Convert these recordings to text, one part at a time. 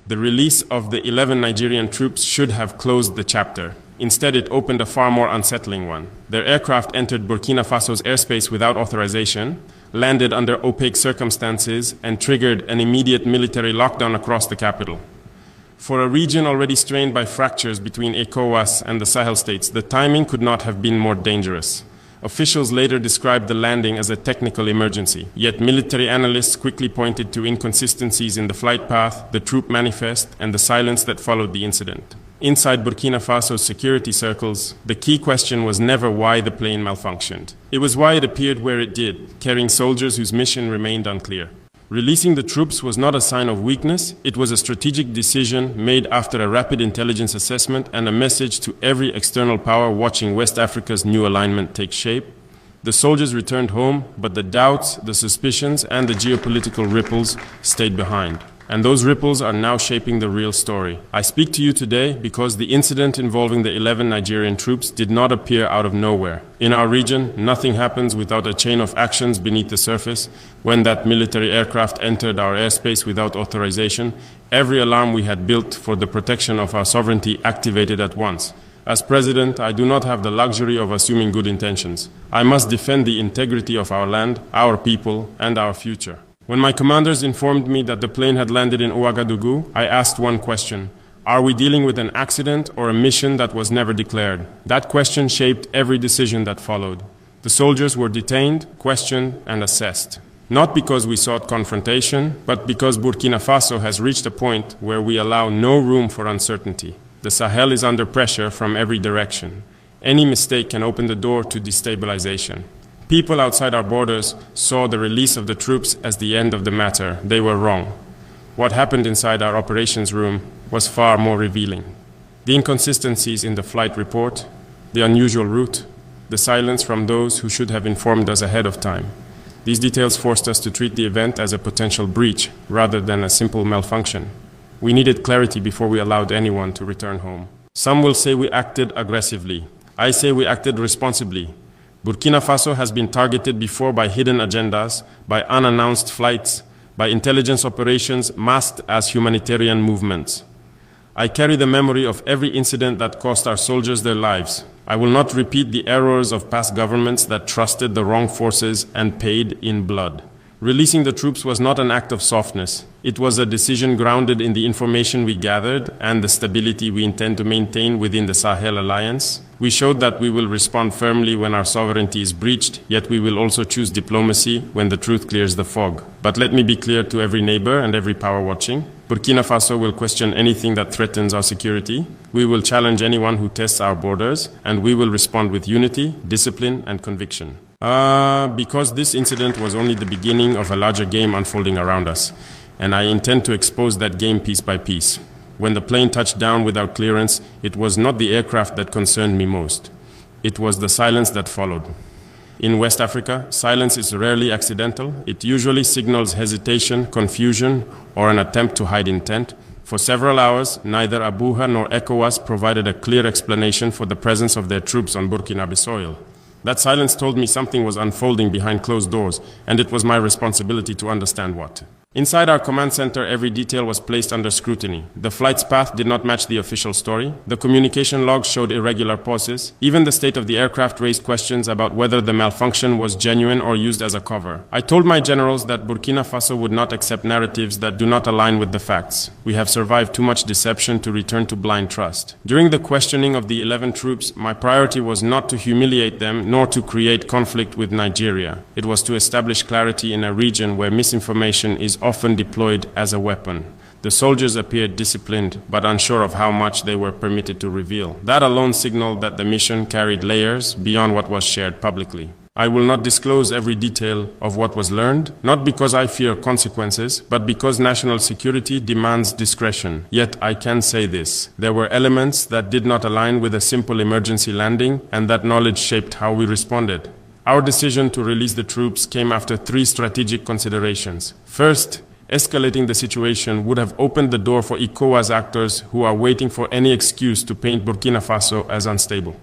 The release of the 11 Nigerian troops should have closed the chapter. Instead, it opened a far more unsettling one. Their aircraft entered Burkina Faso's airspace without authorization, landed under opaque circumstances, and triggered an immediate military lockdown across the capital. For a region already strained by fractures between ECOWAS and the Sahel states, the timing could not have been more dangerous. Officials later described the landing as a technical emergency, yet military analysts quickly pointed to inconsistencies in the flight path, the troop manifest, and the silence that followed the incident. Inside Burkina Faso's security circles, the key question was never why the plane malfunctioned. It was why it appeared where it did, carrying soldiers whose mission remained unclear. Releasing the troops was not a sign of weakness, it was a strategic decision made after a rapid intelligence assessment and a message to every external power watching West Africa's new alignment take shape. The soldiers returned home, but the doubts, the suspicions, and the geopolitical ripples stayed behind. And those ripples are now shaping the real story. I speak to you today because the incident involving the 11 Nigerian troops did not appear out of nowhere. In our region, nothing happens without a chain of actions beneath the surface. When that military aircraft entered our airspace without authorization, every alarm we had built for the protection of our sovereignty activated at once. As president, I do not have the luxury of assuming good intentions. I must defend the integrity of our land, our people, and our future. When my commanders informed me that the plane had landed in Ouagadougou, I asked one question. Are we dealing with an accident or a mission that was never declared? That question shaped every decision that followed. The soldiers were detained, questioned, and assessed. Not because we sought confrontation, but because Burkina Faso has reached a point where we allow no room for uncertainty. The Sahel is under pressure from every direction. Any mistake can open the door to destabilization. People outside our borders saw the release of the troops as the end of the matter. They were wrong. What happened inside our operations room was far more revealing. The inconsistencies in the flight report, the unusual route, the silence from those who should have informed us ahead of time. These details forced us to treat the event as a potential breach rather than a simple malfunction. We needed clarity before we allowed anyone to return home. Some will say we acted aggressively. I say we acted responsibly. Burkina Faso has been targeted before by hidden agendas, by unannounced flights, by intelligence operations masked as humanitarian movements. I carry the memory of every incident that cost our soldiers their lives. I will not repeat the errors of past governments that trusted the wrong forces and paid in blood. Releasing the troops was not an act of softness. It was a decision grounded in the information we gathered and the stability we intend to maintain within the Sahel Alliance. We showed that we will respond firmly when our sovereignty is breached, yet we will also choose diplomacy when the truth clears the fog. But let me be clear to every neighbor and every power watching. Burkina Faso will question anything that threatens our security. We will challenge anyone who tests our borders, and we will respond with unity, discipline, and conviction. Because this incident was only the beginning of a larger game unfolding around us, and I intend to expose that game piece by piece. When the plane touched down without clearance, it was not the aircraft that concerned me most. It was the silence that followed. In West Africa, silence is rarely accidental. It usually signals hesitation, confusion, or an attempt to hide intent. For several hours, neither Abuja nor ECOWAS provided a clear explanation for the presence of their troops on Burkinabe soil. That silence told me something was unfolding behind closed doors, and it was my responsibility to understand what. Inside our command center, every detail was placed under scrutiny. The flight's path did not match the official story. The communication logs showed irregular pauses. Even the state of the aircraft raised questions about whether the malfunction was genuine or used as a cover. I told my generals that Burkina Faso would not accept narratives that do not align with the facts. We have survived too much deception to return to blind trust. During the questioning of the 11 troops, my priority was not to humiliate them nor to create conflict with Nigeria. It was to establish clarity in a region where misinformation is often deployed as a weapon. The soldiers appeared disciplined, but unsure of how much they were permitted to reveal. That alone signaled that the mission carried layers beyond what was shared publicly. I will not disclose every detail of what was learned, not because I fear consequences, but because national security demands discretion. Yet I can say this. There were elements that did not align with a simple emergency landing, and that knowledge shaped how we responded. Our decision to release the troops came after three strategic considerations. First, escalating the situation would have opened the door for ECOWAS actors who are waiting for any excuse to paint Burkina Faso as unstable.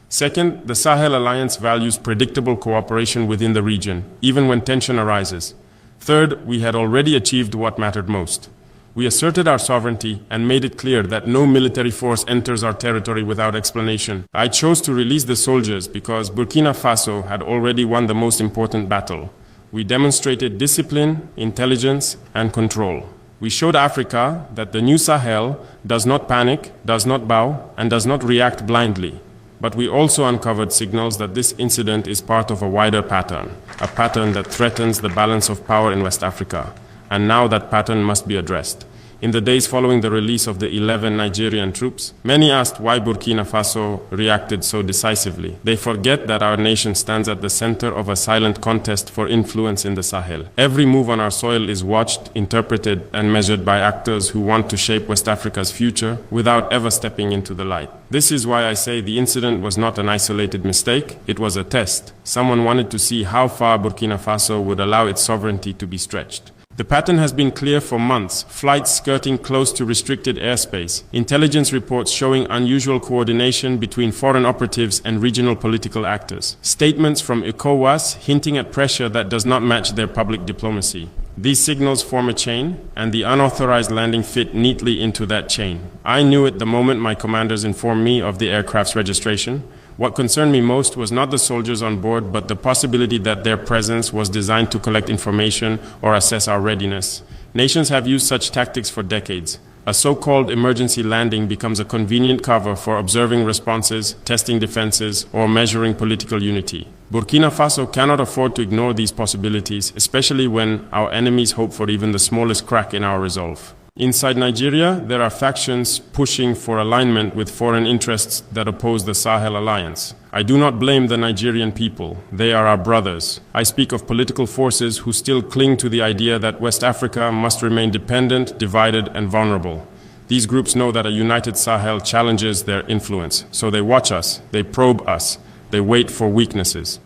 Second, the Sahel Alliance values predictable cooperation within the region, even when tension arises. Third, we had already achieved what mattered most. We asserted our sovereignty and made it clear that no military force enters our territory without explanation. I chose to release the soldiers because Burkina Faso had already won the most important battle. We demonstrated discipline, intelligence, and control. We showed Africa that the new Sahel does not panic, does not bow, and does not react blindly. But we also uncovered signals that this incident is part of a wider pattern, a pattern that threatens the balance of power in West Africa. And now that pattern must be addressed. In the days following the release of the 11 Nigerian troops, many asked why Burkina Faso reacted so decisively. They forget that our nation stands at the center of a silent contest for influence in the Sahel. Every move on our soil is watched, interpreted, and measured by actors who want to shape West Africa's future without ever stepping into the light. This is why I say the incident was not an isolated mistake, it was a test. Someone wanted to see how far Burkina Faso would allow its sovereignty to be stretched. The pattern has been clear for months, flights skirting close to restricted airspace, intelligence reports showing unusual coordination between foreign operatives and regional political actors, statements from ECOWAS hinting at pressure that does not match their public diplomacy. These signals form a chain, and the unauthorized landing fit neatly into that chain. I knew it the moment my commanders informed me of the aircraft's registration. What concerned me most was not the soldiers on board, but the possibility that their presence was designed to collect information or assess our readiness. Nations have used such tactics for decades. A so-called emergency landing becomes a convenient cover for observing responses, testing defenses, or measuring political unity. Burkina Faso cannot afford to ignore these possibilities, especially when our enemies hope for even the smallest crack in our resolve. Inside Nigeria, there are factions pushing for alignment with foreign interests that oppose the Sahel Alliance. I do not blame the Nigerian people. They are our brothers. I speak of political forces who still cling to the idea that West Africa must remain dependent, divided, and vulnerable. These groups know that a united Sahel challenges their influence, so they watch us, they probe us, they wait for weaknesses.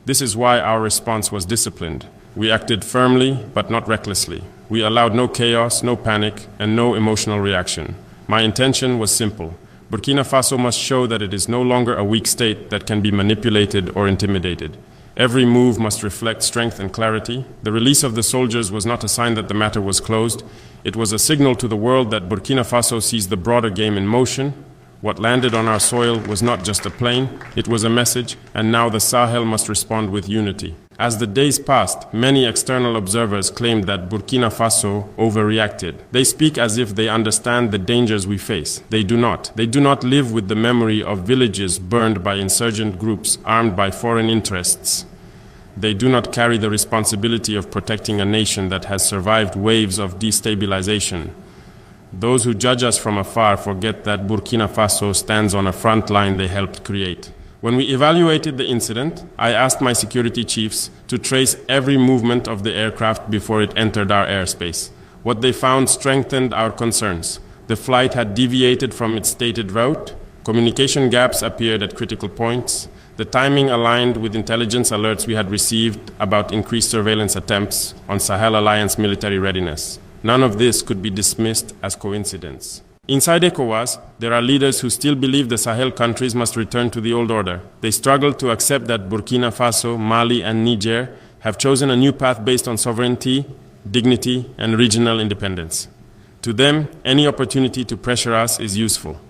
This is why our response was disciplined. We acted firmly, but not recklessly. We allowed no chaos, no panic, and no emotional reaction. My intention was simple. Burkina Faso must show that it is no longer a weak state that can be manipulated or intimidated. Every move must reflect strength and clarity. The release of the soldiers was not a sign that the matter was closed. It was a signal to the world that Burkina Faso sees the broader game in motion. What landed on our soil was not just a plane, it was a message, and now the Sahel must respond with unity. As the days passed, many external observers claimed that Burkina Faso overreacted. They speak as if they understand the dangers we face. They do not. They do not live with the memory of villages burned by insurgent groups armed by foreign interests. They do not carry the responsibility of protecting a nation that has survived waves of destabilization. Those who judge us from afar forget that Burkina Faso stands on a front line they helped create. When we evaluated the incident, I asked my security chiefs to trace every movement of the aircraft before it entered our airspace. What they found strengthened our concerns. The flight had deviated from its stated route, communication gaps appeared at critical points, the timing aligned with intelligence alerts we had received about increased surveillance attempts on Sahel Alliance military readiness. None of this could be dismissed as coincidence. Inside ECOWAS, there are leaders who still believe the Sahel countries must return to the old order. They struggle to accept that Burkina Faso, Mali, and Niger have chosen a new path based on sovereignty, dignity, and regional independence. To them, any opportunity to pressure us is useful.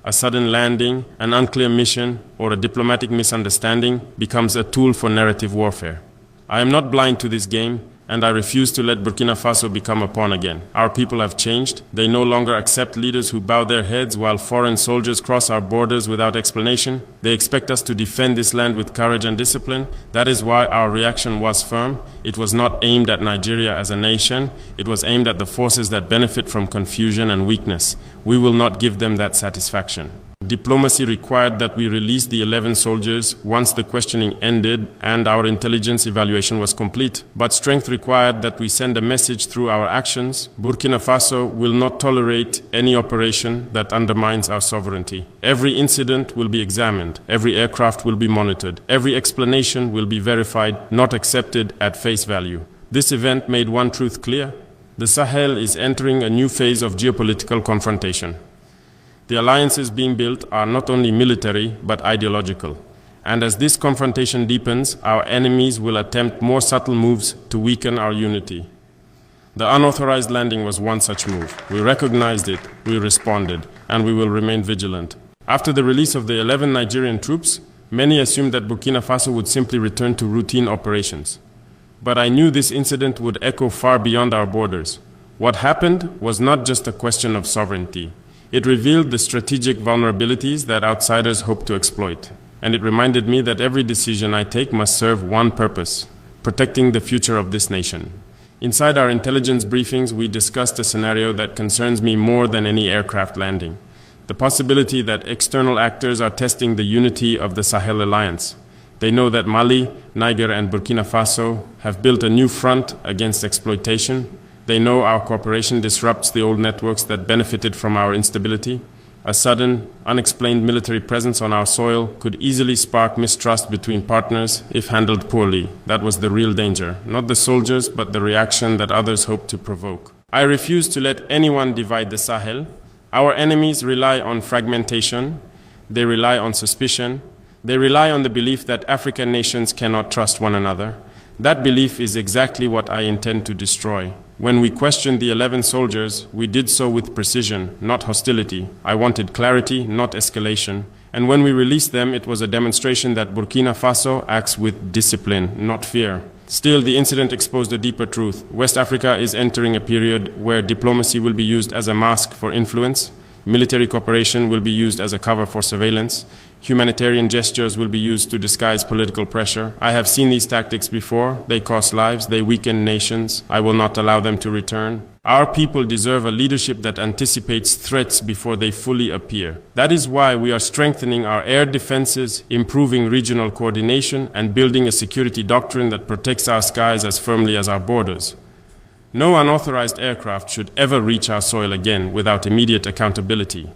A sudden landing, an unclear mission, or a diplomatic misunderstanding becomes a tool for narrative warfare. I am not blind to this game, and I refuse to let Burkina Faso become a pawn again. Our people have changed. They no longer accept leaders who bow their heads while foreign soldiers cross our borders without explanation. They expect us to defend this land with courage and discipline. That is why our reaction was firm. It was not aimed at Nigeria as a nation. It was aimed at the forces that benefit from confusion and weakness. We will not give them that satisfaction. Diplomacy required that we release the 11 soldiers once the questioning ended and our intelligence evaluation was complete. But strength required that we send a message through our actions. Burkina Faso will not tolerate any operation that undermines our sovereignty. Every incident will be examined. Every aircraft will be monitored. Every explanation will be verified, not accepted at face value. This event made one truth clear. The Sahel is entering a new phase of geopolitical confrontation. The alliances being built are not only military, but ideological. And as this confrontation deepens, our enemies will attempt more subtle moves to weaken our unity. The unauthorized landing was one such move. We recognized it, we responded, and we will remain vigilant. After the release of the 11 Nigerian troops, many assumed that Burkina Faso would simply return to routine operations. But I knew this incident would echo far beyond our borders. What happened was not just a question of sovereignty. It revealed the strategic vulnerabilities that outsiders hope to exploit. And it reminded me that every decision I take must serve one purpose: protecting the future of this nation. Inside our intelligence briefings, we discussed a scenario that concerns me more than any aircraft landing: the possibility that external actors are testing the unity of the Sahel Alliance. They know that Mali, Niger, and Burkina Faso have built a new front against exploitation. They know our cooperation disrupts the old networks that benefited from our instability. A sudden, unexplained military presence on our soil could easily spark mistrust between partners if handled poorly. That was the real danger, not the soldiers, but the reaction that others hoped to provoke. I refuse to let anyone divide the Sahel. Our enemies rely on fragmentation. They rely on suspicion. They rely on the belief that African nations cannot trust one another. That belief is exactly what I intend to destroy. When we questioned the 11 soldiers, we did so with precision, not hostility. I wanted clarity, not escalation. And when we released them, it was a demonstration that Burkina Faso acts with discipline, not fear. Still, the incident exposed a deeper truth. West Africa is entering a period where diplomacy will be used as a mask for influence. Military cooperation will be used as a cover for surveillance. Humanitarian gestures will be used to disguise political pressure. I have seen these tactics before. They cost lives, they weaken nations. I will not allow them to return. Our people deserve a leadership that anticipates threats before they fully appear. That is why we are strengthening our air defenses, improving regional coordination, and building a security doctrine that protects our skies as firmly as our borders. No unauthorized aircraft should ever reach our soil again without immediate accountability.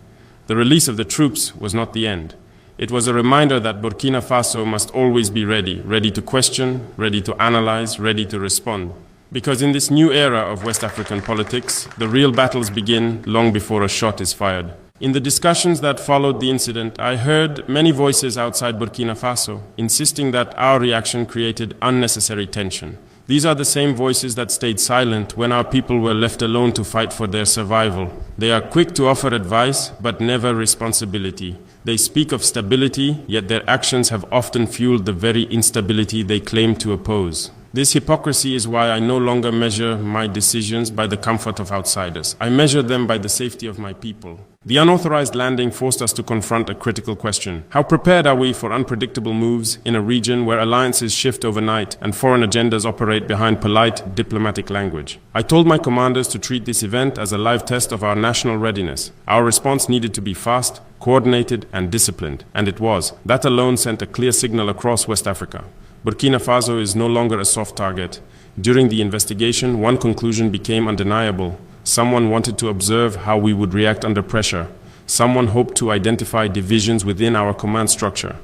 The release of the troops was not the end. It was a reminder that Burkina Faso must always be ready to question, ready to analyze, ready to respond. Because in this new era of West African politics, the real battles begin long before a shot is fired. In the discussions that followed the incident, I heard many voices outside Burkina Faso insisting that our reaction created unnecessary tension. These are the same voices that stayed silent when our people were left alone to fight for their survival. They are quick to offer advice, but never responsibility. They speak of stability, yet their actions have often fueled the very instability they claim to oppose. This hypocrisy is why I no longer measure my decisions by the comfort of outsiders. I measure them by the safety of my people. The unauthorized landing forced us to confront a critical question. How prepared are we for unpredictable moves in a region where alliances shift overnight and foreign agendas operate behind polite, diplomatic language? I told my commanders to treat this event as a live test of our national readiness. Our response needed to be fast, coordinated, and disciplined. And it was. That alone sent a clear signal across West Africa. Burkina Faso is no longer a soft target. During the investigation, one conclusion became undeniable. Someone wanted to observe how we would react under pressure. Someone hoped to identify divisions within our command structure.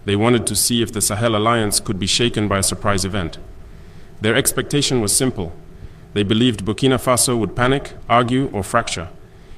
They wanted to see if the Sahel Alliance could be shaken by a surprise event. Their expectation was simple. They believed Burkina Faso would panic, argue, or fracture.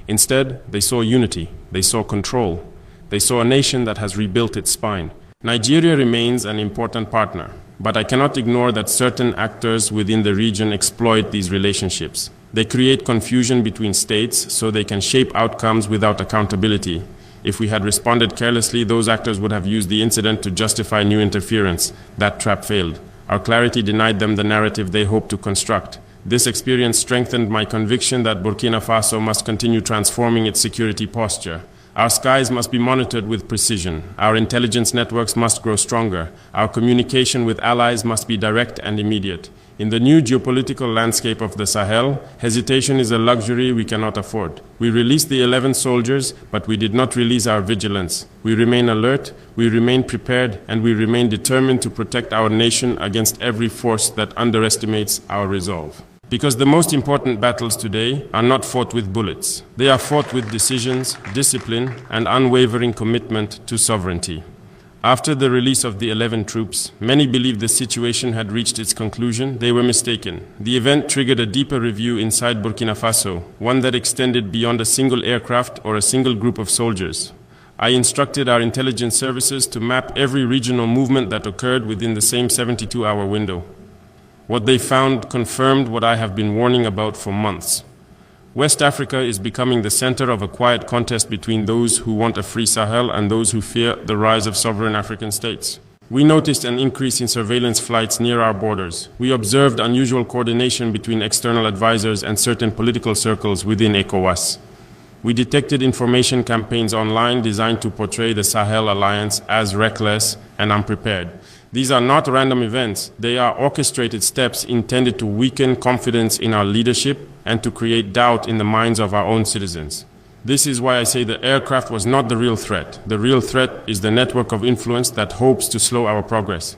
Instead, they saw unity. They saw control. They saw a nation that has rebuilt its spine. Nigeria remains an important partner, but I cannot ignore that certain actors within the region exploit these relationships. They create confusion between states so they can shape outcomes without accountability. If we had responded carelessly, those actors would have used the incident to justify new interference. That trap failed. Our clarity denied them the narrative they hoped to construct. This experience strengthened my conviction that Burkina Faso must continue transforming its security posture. Our skies must be monitored with precision. Our intelligence networks must grow stronger. Our communication with allies must be direct and immediate. In the new geopolitical landscape of the Sahel, hesitation is a luxury we cannot afford. We released the 11 soldiers, but we did not release our vigilance. We remain alert, we remain prepared, and we remain determined to protect our nation against every force that underestimates our resolve. Because the most important battles today are not fought with bullets. They are fought with decisions, discipline, and unwavering commitment to sovereignty. After the release of the 11 troops, many believed the situation had reached its conclusion. They were mistaken. The event triggered a deeper review inside Burkina Faso, one that extended beyond a single aircraft or a single group of soldiers. I instructed our intelligence services to map every regional movement that occurred within the same 72-hour window. What they found confirmed what I have been warning about for months. West Africa is becoming the center of a quiet contest between those who want a free Sahel and those who fear the rise of sovereign African states. We noticed an increase in surveillance flights near our borders. We observed unusual coordination between external advisors and certain political circles within ECOWAS. We detected information campaigns online designed to portray the Sahel Alliance as reckless and unprepared. These are not random events. They are orchestrated steps intended to weaken confidence in our leadership and to create doubt in the minds of our own citizens. This is why I say the aircraft was not the real threat. The real threat is the network of influence that hopes to slow our progress.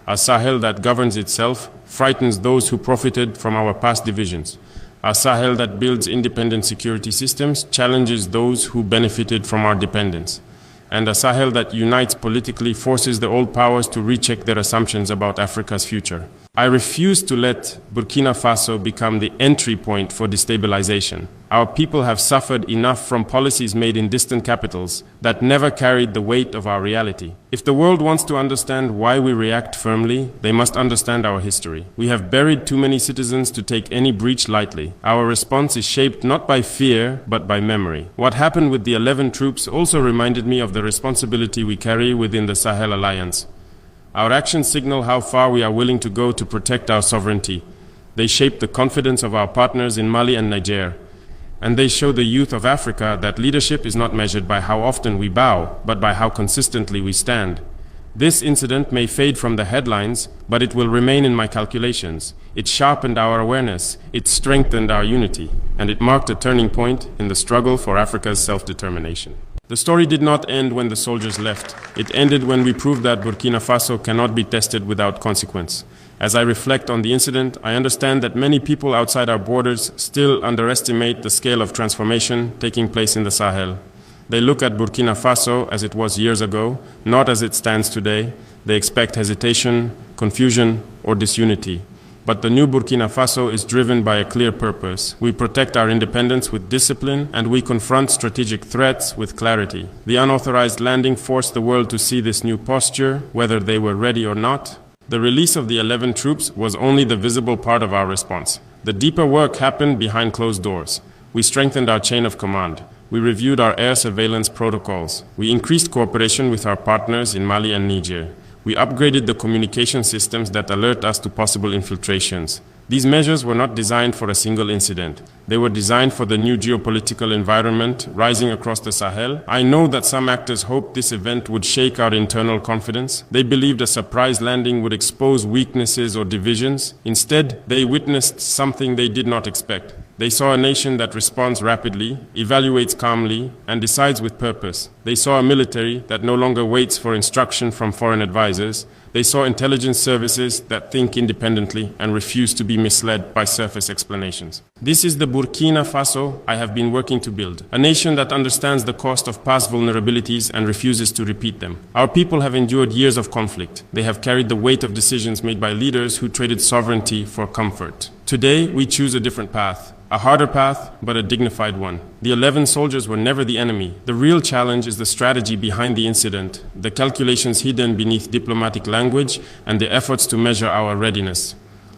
A Sahel that governs itself frightens those who profited from our past divisions. A Sahel that builds independent security systems challenges those who benefited from our dependence. And a Sahel that unites politically forces the old powers to recheck their assumptions about Africa's future. I refuse to let Burkina Faso become the entry point for destabilization. Our people have suffered enough from policies made in distant capitals that never carried the weight of our reality. If the world wants to understand why we react firmly, they must understand our history. We have buried too many citizens to take any breach lightly. Our response is shaped not by fear, but by memory. What happened with the 11 troops also reminded me of the responsibility we carry within the Sahel Alliance. Our actions signal how far we are willing to go to protect our sovereignty. They shape the confidence of our partners in Mali and Niger. And they show the youth of Africa that leadership is not measured by how often we bow, but by how consistently we stand. This incident may fade from the headlines, but it will remain in my calculations. It sharpened our awareness, it strengthened our unity, and it marked a turning point in the struggle for Africa's self-determination. The story did not end when the soldiers left. It ended when we proved that Burkina Faso cannot be tested without consequence. As I reflect on the incident, I understand that many people outside our borders still underestimate the scale of transformation taking place in the Sahel. They look at Burkina Faso as it was years ago, not as it stands today. They expect hesitation, confusion, or disunity. But the new Burkina Faso is driven by a clear purpose. We protect our independence with discipline, and we confront strategic threats with clarity. The unauthorized landing forced the world to see this new posture, whether they were ready or not. The release of the 11 troops was only the visible part of our response. The deeper work happened behind closed doors. We strengthened our chain of command. We reviewed our air surveillance protocols. We increased cooperation with our partners in Mali and Niger. We upgraded the communication systems that alert us to possible infiltrations. These measures were not designed for a single incident. They were designed for the new geopolitical environment rising across the Sahel. I know that some actors hoped this event would shake our internal confidence. They believed a surprise landing would expose weaknesses or divisions. Instead, they witnessed something they did not expect. They saw a nation that responds rapidly, evaluates calmly, and decides with purpose. They saw a military that no longer waits for instruction from foreign advisors. They saw intelligence services that think independently and refuse to be misled by surface explanations. This is the Burkina Faso I have been working to build, a nation that understands the cost of past vulnerabilities and refuses to repeat them. Our people have endured years of conflict. They have carried the weight of decisions made by leaders who traded sovereignty for comfort. Today, we choose a different path. A harder path, but a dignified one. The 11 soldiers were never the enemy. The real challenge is the strategy behind the incident, the calculations hidden beneath diplomatic language, and the efforts to measure our readiness.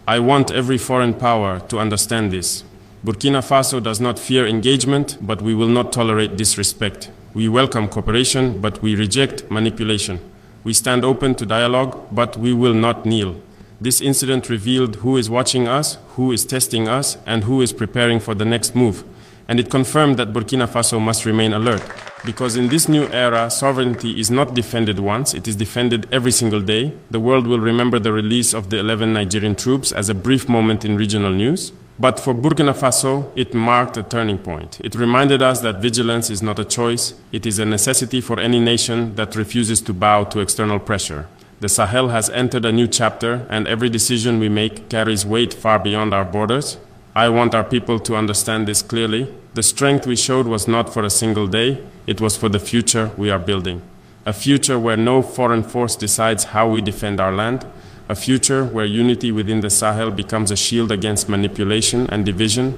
I want every foreign power to understand this. Burkina Faso does not fear engagement, but we will not tolerate disrespect. We welcome cooperation, but we reject manipulation. We stand open to dialogue, but we will not kneel. This incident revealed who is watching us, who is testing us, and who is preparing for the next move. And it confirmed that Burkina Faso must remain alert. Because in this new era, sovereignty is not defended once, it is defended every single day. The world will remember the release of the 11 Nigerian troops as a brief moment in regional news. But for Burkina Faso, it marked a turning point. It reminded us that vigilance is not a choice, it is a necessity for any nation that refuses to bow to external pressure. The Sahel has entered a new chapter, and every decision we make carries weight far beyond our borders. I want our people to understand this clearly. The strength we showed was not for a single day, it was for the future we are building. A future where no foreign force decides how we defend our land. A future where unity within the Sahel becomes a shield against manipulation and division.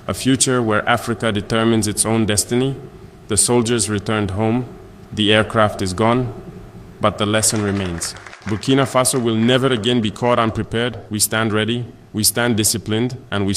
A future where Africa determines its own destiny. The soldiers returned home. The aircraft is gone. But the lesson remains. Burkina Faso will never again be caught unprepared. We stand ready. We stand disciplined and we